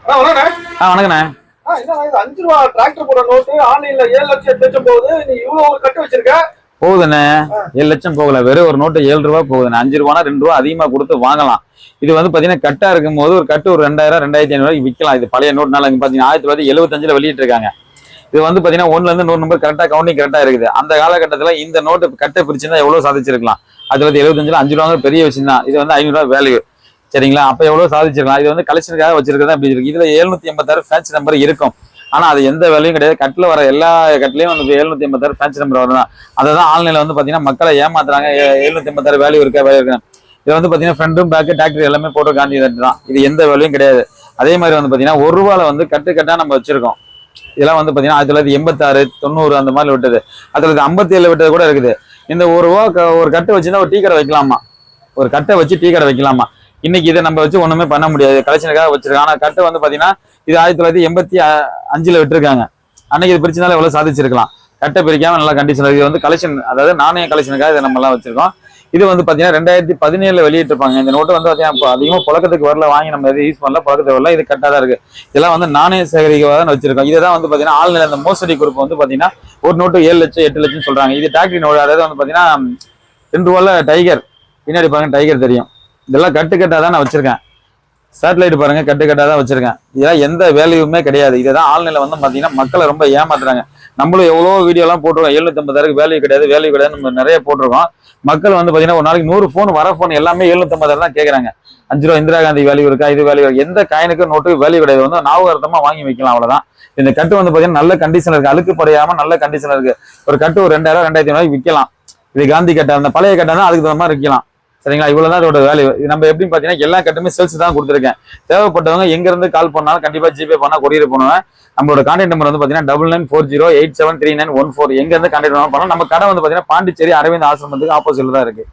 வணக்கண்ணே. ரூபா டிராக்டர் போற நோட்டு ஆன்லைன்ல 7 லட்சம் 8 லட்சம் போகுது. நீ இவ்வளவு கட்டு வச்சிருக்க? போகுதுண்ணே. 7 லட்சம் போகல, வெறும் ஒரு நோட்டு 7 ரூபா போகுதுண்ணே. 5 ரூபானா 2 ரூபா அதிகமா கொடுத்து வாங்கலாம். இது வந்து பாத்தீங்கன்னா கட்டா இருக்கும் போது ஒரு கட்டு ஒரு 2000 2500 விற்கலாம். இது பழைய நோட்னால பாத்தீங்கன்னா 1975 வெளியிட்டு இருக்காங்க. இது வந்து பாத்தீங்கன்னா 1ல இருந்து 100 நம்பர் கரெக்டா கவுண்டிங் கரெக்டா இருக்குது. அந்த காலகட்டத்துல இந்த நோட்டு கட்டை பிரிச்சுன்னா எவ்வளவு சாதிச்சிருக்கலாம். அது வந்து 75 5 ரூபா பெரிய விஷயம் தான். இது வந்து 500 ரூபா வேல்யூ, சரிங்களா? அப்ப எவ்வளவு சாதிச்சிருக்கலாம். இது வந்து கலெக்ஷனுக்காக வச்சிருக்கதா இப்படி இருக்கு. இதுல 786 ஃபேன்சி நம்பர் இருக்கும். ஆனா அது எந்த வேலையும் கிடையாது. கட்டில வர எல்லா கட்டிலையும் வந்து 786 ஃபேன்சி நம்பர் வரதான். அதான் ஆன்லைன்ல வந்து பாத்தீங்கன்னா மக்களை ஏமாத்துறாங்க. 786 வேல்யூ இருக்கா வேல்யூ இருக்கு. இது வந்து பாத்தீங்கன்னா ஃப்ரண்டும் பேக்கு டிராக்டர் எல்லாமே போட்டு காந்தி தான். இது எந்த வேலையும் கிடையாது. அதே மாதிரி வந்து பாத்தீங்கன்னா 1 ரூபால வந்து கட்டா நம்ம வச்சிருக்கோம். இதெல்லாம் வந்து பாத்தீங்கன்னா 1986 90 அந்த மாதிரி விட்டது. 1957 விட்டது கூட இருக்குது. இந்த 1 ரூபா ஒரு கட்டு வச்சுன்னா ஒரு டீ கடை வைக்கலாமா? ஒரு கட்டை வச்சு டீ கடை வைக்கலாமா? இன்னைக்கு இதை நம்ம வச்சு ஒண்ணுமே பண்ண முடியாது. கலெக்ஷனுக்காக வச்சிருக்காங்க. ஆனா கட்டை வந்து பாத்தீங்கன்னா இது 1985 விட்டுருக்காங்க. அன்னைக்கு இது பிரிச்சுனால எவ்வளவு சாதிச்சிருக்கலாம். கட்டை பிரிக்காம நல்லா கண்டிஷன். இது வந்து கலெக்ஷன், அதாவது நாணய கலெக்ஷனுக்காக இதை நம்ம எல்லாம் வச்சிருக்கோம். இது வந்து பாத்தீங்கன்னா 2017 வெளியிட்டிருப்பாங்க. இந்த நோட்டு வந்து பாத்தீங்கன்னா அதிகமா புழக்கத்துக்கு வரல, வாங்கி நம்ம எதுவும் யூஸ் பண்ணல, புழக்கத்துக்கு வரல. இது கரெக்டா தான் இருக்கு. இதெல்லாம் வந்து நாணய சேகரிக்கவா தான் வச்சிருக்கோம். இதான் வந்து பாத்தீங்கன்னா ஆன்லைன்ல இந்த மோசடி குரூப் வந்து பாத்தீங்கன்னா ஒரு நோட்டு 7 லட்சம் 8 லட்சம் சொல்றாங்க. இது டாக்டரி நோட்டு. அதாவது வந்து பாத்தீங்கன்னா 2 ரூபால டைகர் பின்னாடி பாருங்க, டைகர் தெரியும். இதெல்லாம் கட்டா தான் நான் வச்சிருக்கேன். சேட்டலைட் பாருங்க, கட்டா தான் வச்சிருக்கேன். இதெல்லாம் எந்த வேல்யூமே கிடையாது. இதான் ஆன்லைன்ல வந்து பாத்தீங்கன்னா மக்களை ரொம்ப ஏமாத்துறாங்க. நம்மளும் எவ்வளவு வீடியோ எல்லாம் போட்டிருக்கோம். 750 வேல்யூ கிடையாது, வேல்யூ கிடையாது நம்ம நிறைய போட்டிருக்கோம். மக்கள் வந்து பாத்தீங்கன்னா ஒரு நாளைக்கு 100 போன் வர போன் எல்லாமே 750 தான் கேட்கறாங்க. 5 ரூபா இந்திரா காந்தி வேல்யூ இருக்கா, இது வேல்யூ இருக்கா? எந்த காயினுக்கு நோட்டு வேல்யூ கிடையாது. வந்து ஞாபகார்த்தமா வாங்கி வைக்கலாம், அவ்வளவுதான். இந்த கட்டு வந்து பாத்தீங்கன்னா நல்ல கண்டிஷன் இருக்கு, அழுக்கு படையாம நல்ல கண்டிஷன் இருக்கு. ஒரு கட்டு ஒரு 2000 2500 விற்கலாம். இது காந்தி கட்டா, அந்த பழைய கட்டா தான், அதுக்கு தகுந்த மாதிரி விற்கலாம். சரிங்களா? இவ்வளவுதான் இதோட வேல்யூ. நம்ம எப்படின்னு பாத்தீங்கன்னா எல்லா கட்டுமே சேல்ஸ் தான் கொடுத்துருக்கேன். தேவைப்பட்டவங்க எங்க இருந்து கால் பண்ணாலும் கண்டிப்பா ஜிபே பண்ணா கொரியர் பண்ணுவேன். நம்மளோட கான்டாக்ட் நம்பர் வந்து பாத்தீங்கன்னா 9940873914. எங்க இருந்து கான்டாக்ட் பண்ணலாம். நம்ம கடை வந்து பாத்தீங்கன்னா பாண்டிச்சேரி அரவிந்த் ஆசிரமத்துக்கு ஆப்போசிட்ல தான் இருக்கு.